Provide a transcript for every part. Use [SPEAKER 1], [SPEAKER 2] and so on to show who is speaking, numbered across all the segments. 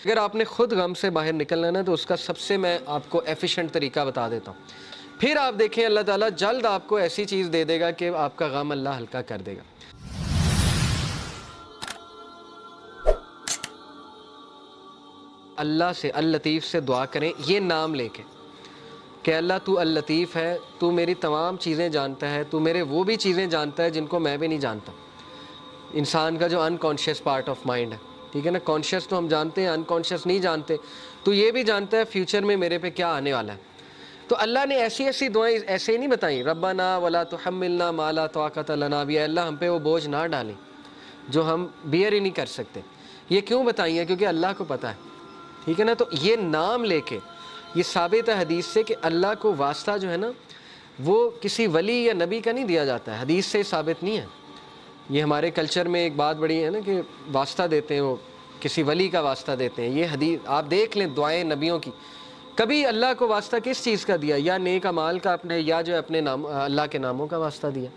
[SPEAKER 1] اگر آپ نے خود غم سے باہر نکلنا ہے نا تو اس کا سب سے میں آپ کو ایفیشینٹ طریقہ بتا دیتا ہوں. پھر آپ دیکھیں اللہ تعالیٰ جلد آپ کو ایسی چیز دے دے گا کہ آپ کا غم اللہ ہلکا کر دے گا. اللہ سے اللطیف سے دعا کریں یہ نام لے کے کہ اللہ تو اللطیف ہے، تو میری تمام چیزیں جانتا ہے، تو میرے وہ بھی چیزیں جانتا ہے جن کو میں بھی نہیں جانتا. انسان کا جو انکانشیس پارٹ آف مائنڈ ہے، ٹھیک ہے نا، کانشیس تو ہم جانتے ہیں، انکانشیس نہیں جانتے. تو یہ بھی جانتا ہے فیوچر میں میرے پہ کیا آنے والا ہے. تو اللہ نے ایسی ایسی دعائیں ایسے ہی نہیں بتائیں، ربنا ولا تحملنا ما لا طاقت لنا بہ، اللہ ہم پہ وہ بوجھ نہ ڈالیں جو ہم بیئر ہی نہیں کر سکتے. یہ کیوں بتائیں ہیں؟ کیونکہ اللہ کو پتہ ہے، ٹھیک ہے نا. تو یہ نام لے کے یہ ثابت ہے حدیث سے کہ اللہ کو واسطہ جو ہے نا وہ کسی ولی یا نبی کا نہیں دیا جاتا ہے، حدیث سے ثابت نہیں ہے. یہ ہمارے کلچر میں ایک بات بڑی ہے نا کہ واسطہ دیتے ہیں، وہ کسی ولی کا واسطہ دیتے ہیں. یہ حدیث آپ دیکھ لیں دعائیں نبیوں کی، کبھی اللہ کو واسطہ کس چیز کا دیا؟ یا نیک اعمال کا اپنے، یا جو اپنے نام اللہ کے ناموں کا واسطہ دیا.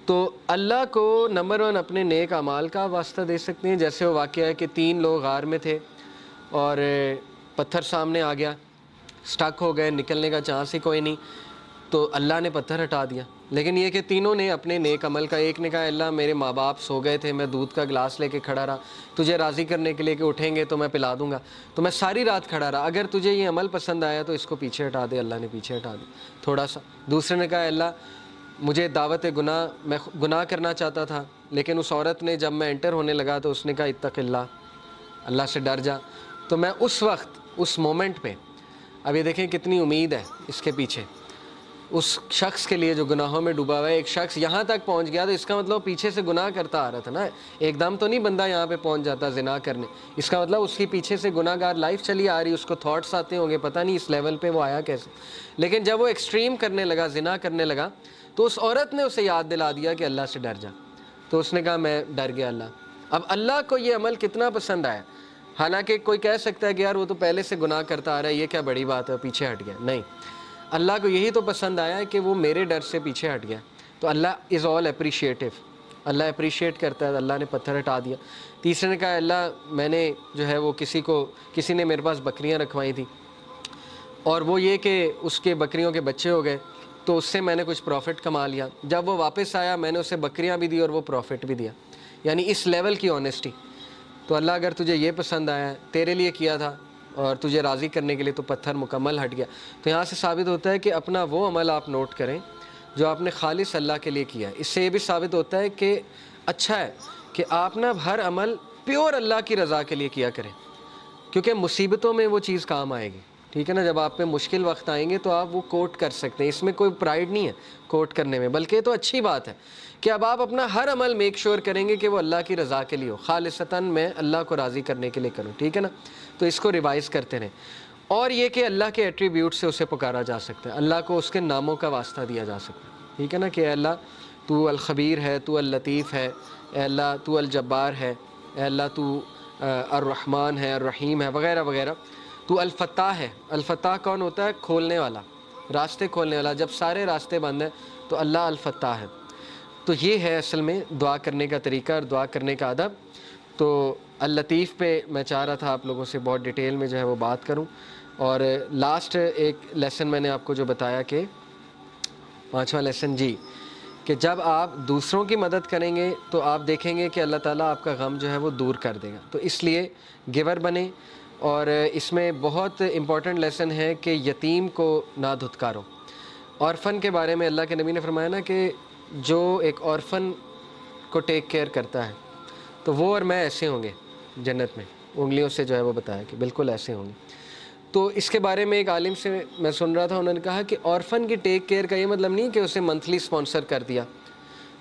[SPEAKER 1] تو اللہ کو نمبر 1 اپنے نیک اعمال کا واسطہ دے سکتے ہیں. جیسے وہ واقعہ ہے کہ 3 لوگ غار میں تھے اور پتھر سامنے آ گیا، سٹک ہو گئے، نکلنے کا چانس ہی کوئی نہیں، تو اللہ نے پتھر ہٹا دیا. لیکن یہ کہ تینوں نے اپنے نیک عمل کا، ایک نے کہا اللہ میرے ماں باپ سو گئے تھے، میں دودھ کا گلاس لے کے کھڑا رہا تجھے راضی کرنے کے لیے کہ اٹھیں گے تو میں پلا دوں گا، تو میں ساری رات کھڑا رہا، اگر تجھے یہ عمل پسند آیا تو اس کو پیچھے ہٹا دے. اللہ نے پیچھے ہٹا دیا تھوڑا سا. دوسرے نے کہا اللہ مجھے دعوت گناہ، میں گناہ کرنا چاہتا تھا، لیکن اس عورت نے جب میں انٹر ہونے لگا تو اس نے کہا اتق اللہ، اللہ سے ڈر جا. تو میں اس وقت، اس مومنٹ پہ، اب یہ دیکھیں کتنی امید ہے اس کے پیچھے، اس شخص کے لیے جو گناہوں میں ڈوبا ہوا ہے. ایک شخص یہاں تک پہنچ گیا تو اس کا مطلب پیچھے سے گناہ کرتا آ رہا تھا نا، ایک دم تو نہیں بندہ یہاں پہ پہنچ جاتا زنا کرنے. اس کا مطلب اس کی پیچھے سے گناہ گار لائف چلی آ رہی، اس کو تھاٹس آتے ہوں گے، پتہ نہیں اس لیول پہ وہ آیا کیسے. لیکن جب وہ ایکسٹریم کرنے لگا، زنا کرنے لگا، تو اس عورت نے اسے یاد دلا دیا کہ اللہ سے ڈر جا. تو اس نے کہا میں ڈر گیا اللہ. اب اللہ کو یہ عمل کتنا پسند آیا. حالانکہ کوئی کہہ سکتا ہے کہ یار وہ تو پہلے سے گناہ کرتا آ رہا ہے، یہ کیا بڑی بات ہے، پیچھے ہٹ گیا. نہیں، اللہ کو یہی تو پسند آیا ہے کہ وہ میرے ڈر سے پیچھے ہٹ گیا. تو اللہ از آل اپریشیٹو، اللہ اپریشیٹ کرتا ہے. اللہ نے پتھر ہٹا دیا. تیسرے نے کہا اللہ میں نے جو ہے وہ کسی نے میرے پاس بکریاں رکھوائی تھیں، اور وہ یہ کہ اس کے بکریوں کے بچے ہو گئے، تو اس سے میں نے کچھ پروفٹ کما لیا. جب وہ واپس آیا میں نے اسے بکریاں بھی دی اور وہ پروفٹ بھی دیا. یعنی اس لیول کی آنیسٹی. تو اللہ اگر تجھے یہ پسند آیا ہے، تیرے لیے کیا تھا اور تجھے راضی کرنے کے لیے، تو پتھر مکمل ہٹ گیا. تو یہاں سے ثابت ہوتا ہے کہ اپنا وہ عمل آپ نوٹ کریں جو آپ نے خالص اللہ کے لیے کیا ہے. اس سے یہ بھی ثابت ہوتا ہے کہ اچھا ہے کہ آپ نا ہر عمل پیور اللہ کی رضا کے لیے کیا کریں، کیونکہ مصیبتوں میں وہ چیز کام آئے گی. ٹھیک ہے نا، جب آپ پہ مشکل وقت آئیں گے تو آپ وہ کوٹ کر سکتے ہیں. اس میں کوئی پرائیڈ نہیں ہے کوٹ کرنے میں، بلکہ یہ تو اچھی بات ہے کہ اب آپ اپنا ہر عمل میک شور کریں گے کہ وہ اللہ کی رضا کے لیے ہو، خالصتاً میں اللہ کو راضی کرنے کے لیے کروں. ٹھیک ہے نا. تو اس کو ریوائز کرتے رہیں. اور یہ کہ اللہ کے ایٹریبیوٹ سے اسے پکارا جا سکتا ہے، اللہ کو اس کے ناموں کا واسطہ دیا جا سکتا ہے. ٹھیک ہے نا، کہ اے اللہ تو الخبیر ہے، تو اللطیف ہے، اے اللہ تو الجبار ہے، اے اللہ تو الرحمن ہے، الرحیم ہے، وغیرہ وغیرہ. تو الفتاح ہے. الفتاح کون ہوتا ہے؟ کھولنے والا، راستے کھولنے والا. جب سارے راستے بند ہیں تو اللہ الفتاح ہے. تو یہ ہے اصل میں دعا کرنے کا طریقہ اور دعا کرنے کا ادب. تو اللطیف پہ میں چاہ رہا تھا آپ لوگوں سے بہت ڈیٹیل میں جو ہے وہ بات کروں. اور لاسٹ ایک لیسن میں نے آپ کو جو بتایا کہ 5واں لیسن جی، کہ جب آپ دوسروں کی مدد کریں گے تو آپ دیکھیں گے کہ اللہ تعالیٰ آپ کا غم جو ہے وہ دور کر دے گا. تو اس لیے گیور بنیں. اور اس میں بہت امپورٹنٹ لیسن ہے کہ یتیم کو نہ دھتکارو. اورفن کے بارے میں اللہ کے نبی نے فرمایا نا کہ جو ایک اورفن کو ٹیک کیئر کرتا ہے تو وہ اور میں ایسے ہوں گے جنت میں. انگلیوں سے جو ہے وہ بتایا کہ بالکل ایسے ہوں گے. تو اس کے بارے میں ایک عالم سے میں سن رہا تھا، انہوں نے کہا کہ اورفن کی ٹیک کیئر کا یہ مطلب نہیں کہ اسے منتھلی اسپانسر کر دیا.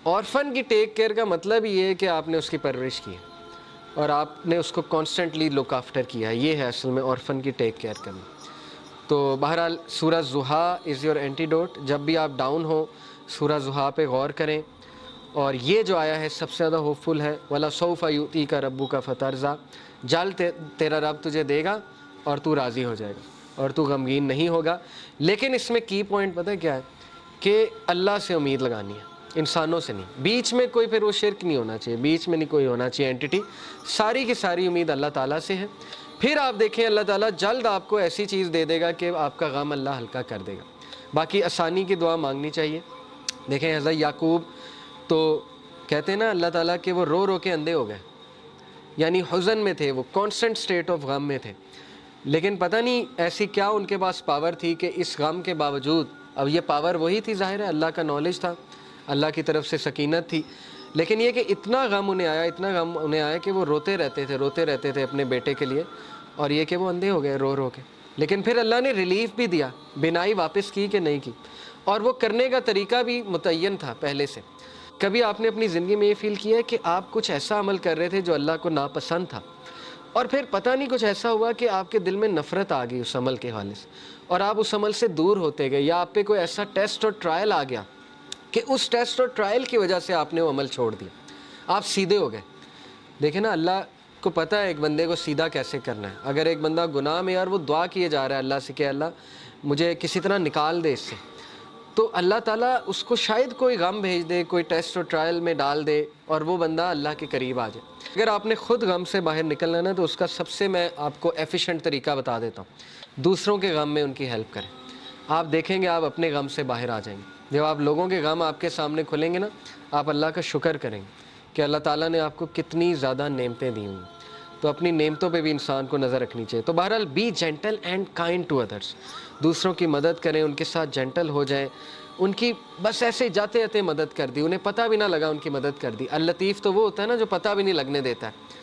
[SPEAKER 1] اورفن کی ٹیک کیئر کا مطلب یہ ہے کہ آپ نے اس کی پرورش کی اور آپ نے اس کو کانسٹنٹلی لک آفٹر کیا ہے. یہ ہے اصل میں اورفن کی ٹیک کیئر کرنا. تو بہرحال سورہ ضحیٰ از یور اینٹیڈوٹ. جب بھی آپ ڈاؤن ہو سورہ ضحیٰ پہ غور کریں. اور یہ جو آیا ہے سب سے زیادہ ہوپ فل ہے، وَلَسَوْفَ يُؤْتِيكَ رَبُّكَ فَتَرْضَىٰ. جلد تیرا رب تجھے دے گا اور تو راضی ہو جائے گا اور تو غمگین نہیں ہوگا. لیکن اس میں کی پوائنٹ پتہ ہے کیا ہے؟ کہ اللہ سے امید لگانی ہے، انسانوں سے نہیں. بیچ میں کوئی پھر وہ شرک نہیں ہونا چاہیے، بیچ میں نہیں کوئی ہونا چاہیے اینٹی. ساری کی ساری امید اللہ تعالیٰ سے ہے. پھر آپ دیکھیں اللہ تعالیٰ جلد آپ کو ایسی چیز دے دے گا کہ آپ کا غم اللہ ہلکا کر دے گا۔ باقی آسانی کی دعا مانگنی چاہیے۔ دیکھیں حضرت یعقوب تو کہتے ہیں نا اللہ تعالیٰ کہ وہ رو رو کے اندھے ہو گئے، یعنی حزن میں تھے، وہ کانسٹنٹ اسٹیٹ آف غم میں تھے، لیکن پتہ نہیں ایسی کیا ان کے پاس پاور تھی کہ اس غم کے باوجود، اب یہ پاور وہی تھی ظاہر ہے، اللہ کا نالج تھا، اللہ کی طرف سے سکینت تھی، لیکن یہ کہ اتنا غم انہیں آیا کہ وہ روتے رہتے تھے اپنے بیٹے کے لیے، اور یہ کہ وہ اندھے ہو گئے رو رو کے۔ لیکن پھر اللہ نے ریلیف بھی دیا، بینائی واپس کی کہ نہیں کی، اور وہ کرنے کا طریقہ بھی متعین تھا پہلے سے۔ کبھی آپ نے اپنی زندگی میں یہ فیل کیا ہے کہ آپ کچھ ایسا عمل کر رہے تھے جو اللہ کو ناپسند تھا، اور پھر پتہ نہیں کچھ ایسا ہوا کہ آپ کے دل میں نفرت آ گئی اس عمل کے حوالے سے، اور آپ اس عمل سے دور ہوتے گئے، یا آپ پہ کوئی ایسا ٹیسٹ اور ٹرائل آ گیا کہ اس ٹیسٹ اور ٹرائل کی وجہ سے آپ نے وہ عمل چھوڑ دیا، آپ سیدھے ہو گئے۔ دیکھیں نا اللہ کو پتہ ہے ایک بندے کو سیدھا کیسے کرنا ہے۔ اگر ایک بندہ گناہ میں اور وہ دعا کیے جا رہا ہے اللہ سے کہ اللہ مجھے کسی طرح نکال دے اس سے، تو اللہ تعالیٰ اس کو شاید کوئی غم بھیج دے، کوئی ٹیسٹ اور ٹرائل میں ڈال دے، اور وہ بندہ اللہ کے قریب آ جائے۔ اگر آپ نے خود غم سے باہر نکلنا ہے نا، تو اس کا سب سے میں آپ کو ایفیشینٹ طریقہ بتا دیتا ہوں، دوسروں کے غم میں ان کی ہیلپ کریں۔ آپ دیکھیں گے آپ اپنے غم سے باہر آ جائیں گے۔ جب آپ لوگوں کے غم آپ کے سامنے کھلیں گے نا، آپ اللہ کا شکر کریں گے کہ اللہ تعالیٰ نے آپ کو کتنی زیادہ نعمتیں دی ہوئی، تو اپنی نعمتوں پہ بھی انسان کو نظر رکھنی چاہیے۔ تو بہرحال be gentle and kind to others, دوسروں کی مدد کریں، ان کے ساتھ جینٹل ہو جائیں، ان کی بس ایسے جاتے جاتے مدد کر دی، انہیں پتہ بھی نہ لگا ان کی مدد کر دی۔ اللطیف تو وہ ہوتا ہے نا جو پتہ بھی نہیں لگنے دیتا ہے،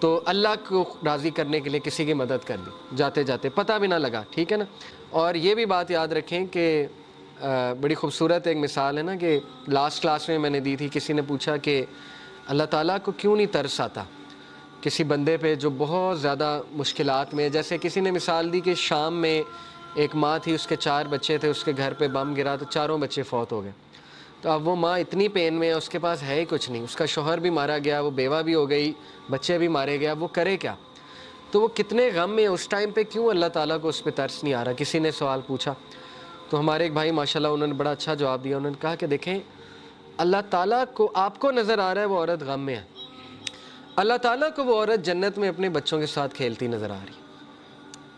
[SPEAKER 1] تو اللہ کو راضی کرنے کے لیے کسی کی مدد کر دی جاتے جاتے، پتہ بھی نہ لگا، ٹھیک ہے نا۔ اور یہ بھی بات یاد رکھیں کہ بڑی خوبصورت ایک مثال ہے نا کہ لاسٹ کلاس میں نے دی تھی، کسی نے پوچھا کہ اللہ تعالیٰ کو کیوں نہیں ترس آتا کسی بندے پہ جو بہت زیادہ مشکلات میں، جیسے کسی نے مثال دی کہ شام میں ایک ماں تھی، اس کے 4 بچے تھے، اس کے گھر پہ بم گرا تو چاروں بچے فوت ہو گئے، تو اب وہ ماں اتنی پین میں ہے، اس کے پاس ہے ہی کچھ نہیں، اس کا شوہر بھی مارا گیا، وہ بیوہ بھی ہو گئی، بچے بھی مارے گیا، وہ کرے کیا؟ تو وہ کتنے غم میں اس ٹائم پہ، کیوں اللہ تعالیٰ کو اس پہ ترس نہیں آ رہا؟ کسی نے سوال پوچھا تو ہمارے ایک بھائی ماشاءاللہ انہوں نے بڑا اچھا جواب دیا، انہوں نے کہا کہ دیکھیں اللہ تعالیٰ کو، آپ کو نظر آ رہا ہے وہ عورت غم میں ہے، اللہ تعالیٰ کو وہ عورت جنت میں اپنے بچوں کے ساتھ کھیلتی نظر آ رہی ہے۔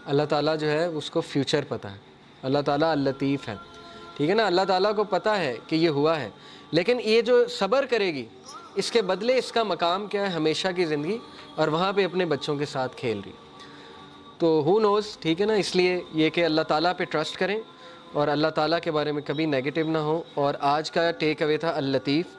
[SPEAKER 1] اللہ تعالیٰ جو ہے اس کو فیوچر پتہ ہے، اللہ تعالیٰ اللطیف ہے، ٹھیک ہے نا، اللہ تعالیٰ کو پتہ ہے کہ یہ ہوا ہے، لیکن یہ جو صبر کرے گی اس کے بدلے اس کا مقام کیا ہے؟ ہمیشہ کی زندگی، اور وہاں پہ اپنے بچوں کے ساتھ کھیل رہی۔ تو ہو نوز، ٹھیک ہے نا، اس لیے یہ کہ اللہ تعالیٰ پہ ٹرسٹ کریں اور اللہ تعالیٰ کے بارے میں کبھی نیگیٹو نہ ہو۔ اور آج کا ٹیک اوے تھا اللطیف۔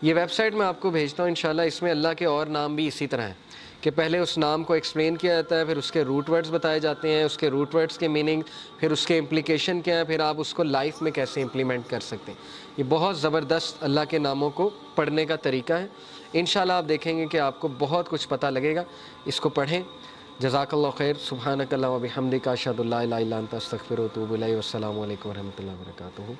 [SPEAKER 1] یہ ویب سائٹ میں آپ کو بھیجتا ہوں انشاءاللہ، اس میں اللہ کے اور نام بھی اسی طرح ہیں کہ پہلے اس نام کو ایکسپلین کیا جاتا ہے، پھر اس کے روٹ ورڈز بتائے جاتے ہیں، اس کے روٹ ورڈز کے میننگ، پھر اس کے امپلیکیشن کیا ہے، پھر آپ اس کو لائف میں کیسے امپلیمنٹ کر سکتے ہیں۔ یہ بہت زبردست اللہ کے ناموں کو پڑھنے کا طریقہ ہے، انشاءاللہ آپ دیکھیں گے کہ آپ کو بہت کچھ پتہ لگے گا۔ اس کو پڑھیں۔ جزاک اللہ خیر۔ سبحانک اللہم و بحمدک، اشہد ان لا الہ الا انت، استغفرک و اتوب الیک۔ والسلام علیکم و رحمۃ اللہ وبرکاتہ۔